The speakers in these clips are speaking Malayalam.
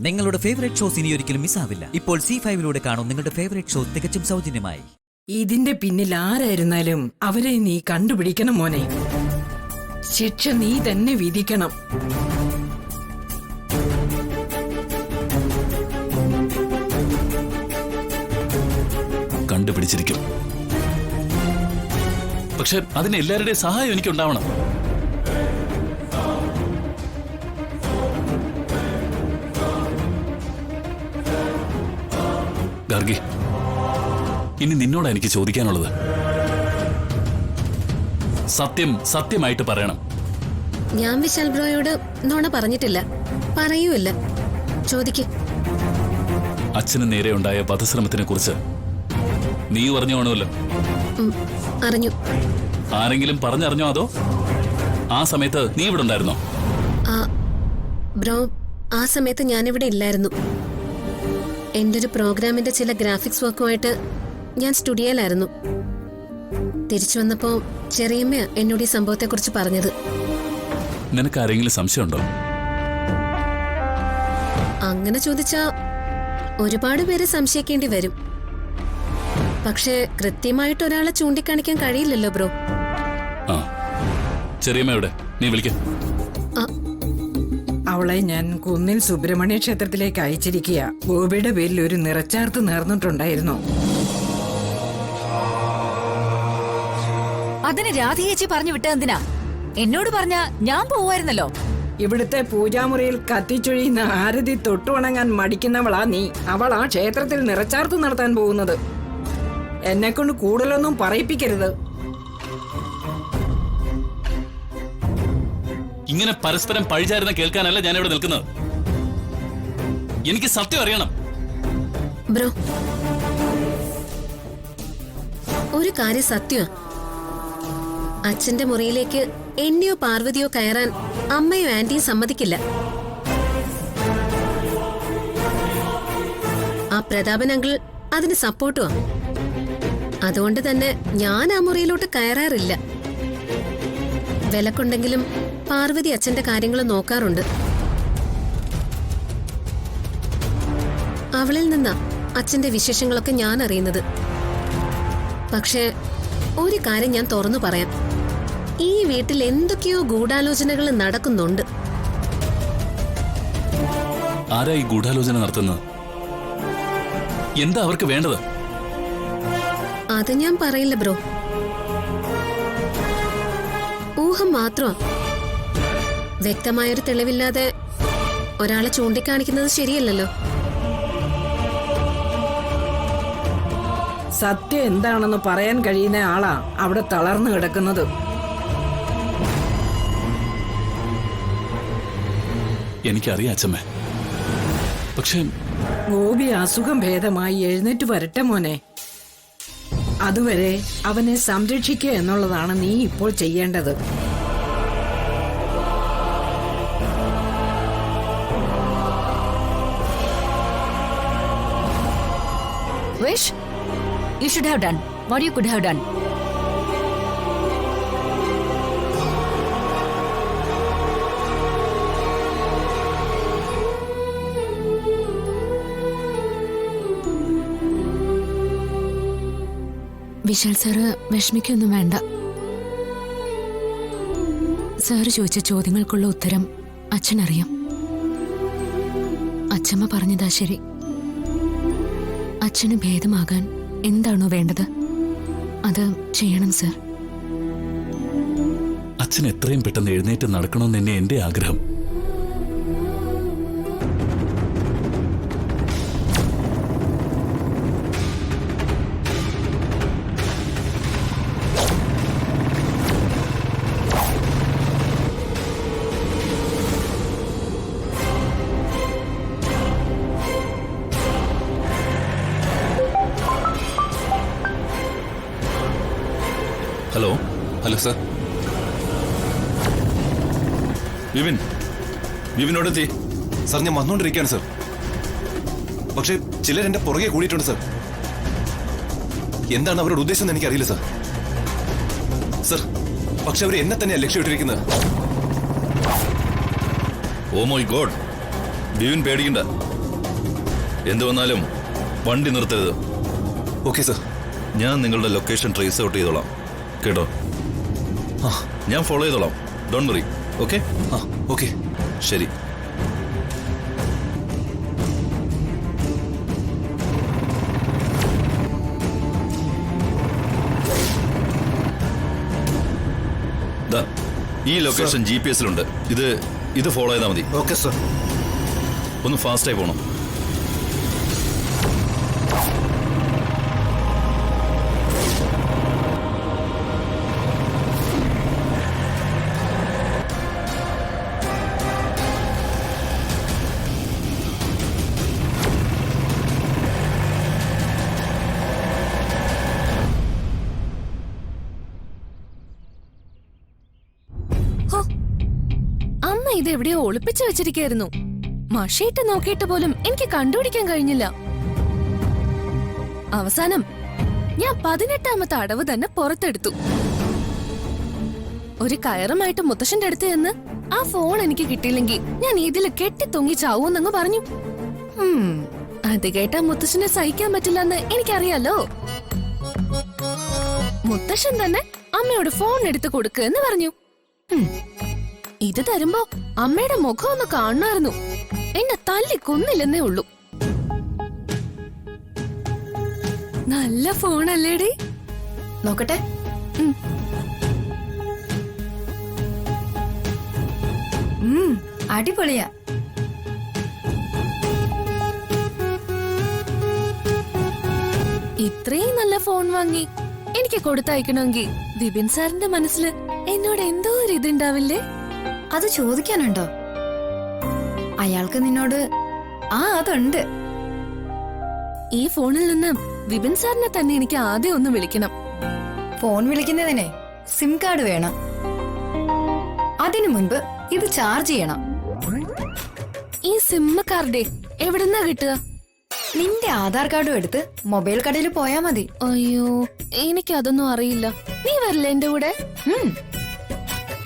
നിങ്ങളുടെ ഫേവറേറ്റ് ഷോസ് ഇനി ഒരിക്കലും മിസ്സാവില്ല. ഇപ്പോൾ C5 കാണും നിങ്ങളുടെ ഫേവറേറ്റ് ഷോ തികച്ചും സൗജന്യമായി. ഇതിന്റെ പിന്നിൽ ആരായിരുന്നാലും അവരെ നീ കണ്ടുപിടിക്കണം മോനെ. ശിക്ഷ നീ തന്നെ വിധിക്കണം. കണ്ടുപിടിച്ചിരിക്കും. പക്ഷെ അതിന് എല്ലാവരുടെയും സഹായം എനിക്കുണ്ടാവണം. ഗാർഗി, ഇനി നിന്നോടാ എനിക്ക് ചോദിക്കാനുള്ളത്. സത്യമായിട്ട് പറയണം. ഞാൻ വിശാൽ ബ്രോയോട് നുണ പറഞ്ഞിട്ടില്ല, പറയൂല്ല. ചോദിക്ക്. അച്ഛന് നേരെ ഉണ്ടായ വധശ്രമത്തിനെ കുറിച്ച് നീ പറഞ്ഞു കാണുമല്ലോ. അറിഞ്ഞു. ആരെങ്കിലും പറഞ്ഞറിഞ്ഞോ, അതോ ആ സമയത്ത് നീ ഇവിടെ ഉണ്ടായിരുന്നോ? ബ്രോ, ആ സമയത്ത് ഞാനിവിടെ ഇല്ലായിരുന്നു. എന്റെ ഒരു പ്രോഗ്രാമിന്റെ ചില ഗ്രാഫിക്സ് വർക്കുമായിട്ട് ഞാൻ സ്റ്റുഡിയോയിലായിരുന്നു. തിരിച്ചു വന്നപ്പോ ചെറിയമ്മ എന്നോട് ഈ സംഭവത്തെക്കുറിച്ച് പറഞ്ഞത്. നിനക്ക് ആരെങ്കിലും സംശയമുണ്ടോ? അങ്ങനെ ചോദിച്ചാ ഒരുപാട് പേര് സംശയിക്കേണ്ടി വരും. പക്ഷേ കൃത്യമായിട്ട് ഒരാളെ ചൂണ്ടിക്കാണിക്കാൻ കഴിയില്ലല്ലോ ബ്രോ. ചെറിയമ്മയുടെ നീ വിളിക്ക. അവളെ ഞാൻ കുന്നിൽ സുബ്രഹ്മണ്യ ക്ഷേത്രത്തിലേക്ക് അയച്ചിരിക്കുക. ഗോപിയുടെ പേരിൽ ഒരു നിറച്ചാർത്ത് നേർന്നിട്ടുണ്ടായിരുന്നു. അതിന് രാധയേച്ചി പറഞ്ഞു വിട്ടതെന്തിനാ? എന്നോട് പറഞ്ഞ ഞാൻ പോവായിരുന്നല്ലോ. ഇവിടുത്തെ പൂജാമുറിയിൽ കത്തിച്ചൊഴിയുന്ന ആരതി തൊട്ടുവണങ്ങാൻ മടിക്കുന്നവളാ നീ. അവൾ ആ ക്ഷേത്രത്തിൽ നിറച്ചാർത്ത് നടത്താൻ പോകുന്നത്. എന്നെക്കൊണ്ട് കൂടുതലൊന്നും പറയിപ്പിക്കരുത്. ഇങ്ങനെ പരസ്പരം പഴിചാരുന്ന കേൾക്കാനല്ല ഞാൻ ഇവിടെ നിൽക്കുന്നത്. എനിക്ക് സത്യം അറിയണം. ബ്രോ, ഒരു കാര്യം സത്യം. അച്ഛന്റെ മുറിയിലേക്ക് എന്നെയോ പാർവതിയോ കയറാൻ അമ്മയോ ആന്റിയും സമ്മതിക്കില്ല. ആ പ്രതാപൻ അങ്കിൾ അതിന് സപ്പോർട്ടുവാ. അതുകൊണ്ട് തന്നെ ഞാൻ ആ മുറിയിലോട്ട് കയറാറില്ല. വിലക്കുണ്ടെങ്കിലും പാർവതി അച്ഛന്റെ കാര്യങ്ങൾ നോക്കാറുണ്ട്. അവളിൽ നിന്നാ അച്ഛന്റെ വിശേഷങ്ങളൊക്കെ ഞാൻ അറിയുന്നത്. പക്ഷേ ഒരു കാര്യം ഞാൻ തുറന്നു പറയാം. ഈ വീട്ടിൽ എന്തൊക്കെയോ ഗൂഢാലോചനകൾ നടക്കുന്നുണ്ട്. ആരാ ഈ ഗൂഢാലോചന നടത്തുന്നത്? എന്താ അവർക്ക് വേണ്ടത്? അത് ഞാൻ പറയില്ല ബ്രോ. ഊഹം മാത്രമാ. വ്യക്തമായൊരു തെളിവില്ലാതെ ഒരാളെ ചൂണ്ടിക്കാണിക്കുന്നത് ശരിയല്ലല്ലോ. സത്യം എന്താണെന്ന് പറയാൻ കഴിയുന്ന ആളാ അവിടെ തളർന്നു കിടക്കുന്നത്. എനിക്കറിയാം അച്ഛമ്മേ. പക്ഷെ ഗോപി അസുഖം ഭേദമായി എഴുന്നേറ്റ് വരട്ടെ മോനെ. അതുവരെ അവനെ സംരക്ഷിക്കുക എന്നുള്ളതാണ് നീ ഇപ്പോൾ ചെയ്യേണ്ടത്. Wish you should have done what you could have done. Vishal sir വിഷമിക്കൊന്നും വേണ്ട. സാറ് ചോദിച്ച ചോദ്യങ്ങൾക്കുള്ള ഉത്തരം അച്ഛനറിയാം. അച്ഛമ്മ പറഞ്ഞതാ ശരി. അച്ഛന് ഭേദമാകാൻ എന്താണോ വേണ്ടത് അത് ചെയ്യണം സർ. അച്ഛൻ എത്രയും പെട്ടെന്ന് എഴുന്നേറ്റ് നടക്കണമെന്ന് തന്നെ എന്റെ ആഗ്രഹം. ഹലോ. Hello sir. വിപിനോടെത്തി സർ. ഞാൻ വന്നുകൊണ്ടിരിക്കുകയാണ് സർ. പക്ഷേ ചിലർ എന്റെ പുറകെ കൂടിയിട്ടുണ്ട് സർ. എന്താണ് അവരുടെ ഉദ്ദേശം എന്ന് എനിക്കറിയില്ല സർ. സർ, പക്ഷെ അവർ എന്നെ തന്നെയാണ് ലക്ഷ്യമിട്ടിരിക്കുന്നത്. ഓ മൈ ഗോഡ്, ബിവിൻ പേടിക്കണ്ട. എന്ത് വന്നാലും വണ്ടി നിർത്തരുത്. Okay sir. ഞാൻ നിങ്ങളുടെ ലൊക്കേഷൻ ട്രേസ് ഔട്ട് ചെയ്തോളാം കേട്ടോ. ഞാൻ ഫോളോ ചെയ്തോളാം. Don't worry. ഓക്കെ? ഓക്കെ. ശരി. ഈ ലൊക്കേഷൻ GPS-ലുണ്ട്. ഇത് ഫോളോ ചെയ്താൽ മതി. Okay sir. ഒന്ന് ഫാസ്റ്റായി പോകണം. അമ്മ ഇത് എവിടെയോ ഒളിപ്പിച്ചു വെച്ചിരിക്കായിരുന്നു. മഷയിട്ട് നോക്കിയിട്ട് പോലും എനിക്ക് കണ്ടുപിടിക്കാൻ കഴിഞ്ഞില്ല. അവസാനം ഞാൻ 18ാമത്തെ അടവ് തന്നെ പുറത്തെടുത്തു. ഒരു കയറുമായിട്ട് മുത്തശ്ശന്റെ അടുത്ത് ചെന്ന് ആ ഫോൺ എനിക്ക് കിട്ടിയില്ലെങ്കിൽ ഞാൻ ഇതിൽ കെട്ടിത്തൊങ്ങി ചാവൂന്നങ്ങ് പറഞ്ഞു. അത് കേട്ടാ മുത്തശ്ശനെ സഹിക്കാൻ പറ്റില്ലെന്ന് എനിക്കറിയാലോ. മുത്തശ്ശൻ തന്നെ അമ്മയോട് ഫോൺ എടുത്ത് കൊടുക്കുന്ന് പറഞ്ഞു. ഇത് തരുമ്പോ അമ്മയുടെ മുഖം ഒന്ന് കാണണമായിരുന്നു. എന്നെ തല്ലി കൊന്നില്ലെന്നേ ഉള്ളൂ. നല്ല ഫോണല്ലേടി? നോക്കട്ടെ. അടിപൊളിയാ. ഇത്രയും നല്ല ഫോൺ വാങ്ങി എനിക്ക് കൊടുത്തയക്കണമെങ്കിൽ വിപിൻ സാറിന്റെ മനസ്സിൽ എന്നോട് എന്തോ ഒരു ഇതുണ്ടാവില്ലേ? അത് ചോദിക്കാനുണ്ടോ? അയാൾക്ക് നിന്നോട് അതുണ്ട്. ഈ ഫോണിൽ നിന്ന് വിപിൻ സാറിനെ തന്നെ എനിക്ക് ആദ്യം ഒന്ന് വിളിക്കണം. ഫോൺ വിളിക്കുന്നതിനെ സിം കാർഡ് വേണം. അതിനു മുൻപ് ഇത് ചാർജ് ചെയ്യണം. ഈ സിം കാർഡേ എവിടുന്നാ കിട്ടുക? നിന്റെ ആധാർ കാർഡും എടുത്ത് മൊബൈൽ കടയിൽ പോയാ മതി. അയ്യോ, എനിക്കതൊന്നും അറിയില്ല. നീ വരില്ല എന്റെ കൂടെ?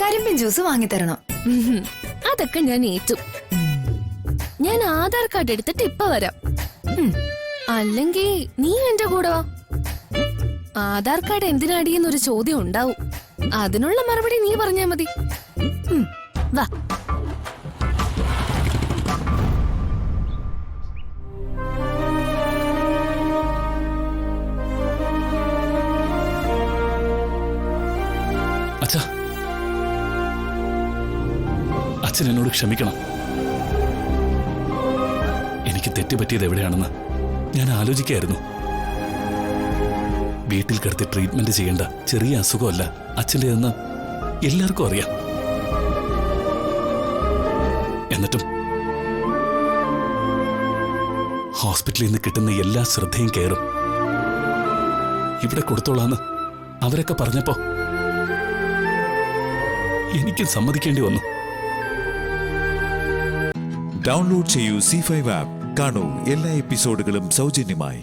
കരിമ്പിൻ ജ്യൂസ് വാങ്ങിത്തരണം. അതൊക്കെ ഞാൻ ഏറ്റു. ഞാൻ ആധാർ കാർഡ് എടുത്തിട്ട് ഇപ്പൊ വരാം. അല്ലെങ്കിൽ നീ എന്റെ കൂടെ വാ. ആധാർ കാർഡ് എന്തിനാടിയെന്നൊരു ചോദ്യം ഉണ്ടാവും. അതിനുള്ള മറുപടി നീ പറഞ്ഞാ മതി. വാ. അച്ഛൻ എന്നോട് ക്ഷമിക്കണം. എനിക്ക് തെറ്റുപറ്റിയത് എവിടെയാണെന്ന് ഞാൻ ആലോചിക്കായിരുന്നു. വീട്ടിൽ കിടത്തി ട്രീറ്റ്മെന്റ് ചെയ്യേണ്ട ചെറിയ അസുഖമല്ല അച്ഛൻ്റെതെന്ന് എല്ലാവർക്കും അറിയാം. എന്നിട്ടും ഹോസ്പിറ്റലിൽ നിന്ന് കിട്ടുന്ന എല്ലാ ശ്രദ്ധയും കെയറും ഇവിടെ കൊടുത്തോളാന്ന് അവരൊക്കെ പറഞ്ഞപ്പോ എനിക്ക് സമ്മതിക്കേണ്ടി വന്നു. ഡൗൺലോഡ് ചെയ്യൂ C5 ആപ്പ്. കാണൂ എല്ലാ എപ്പിസോഡുകളും സൗജന്യമായി.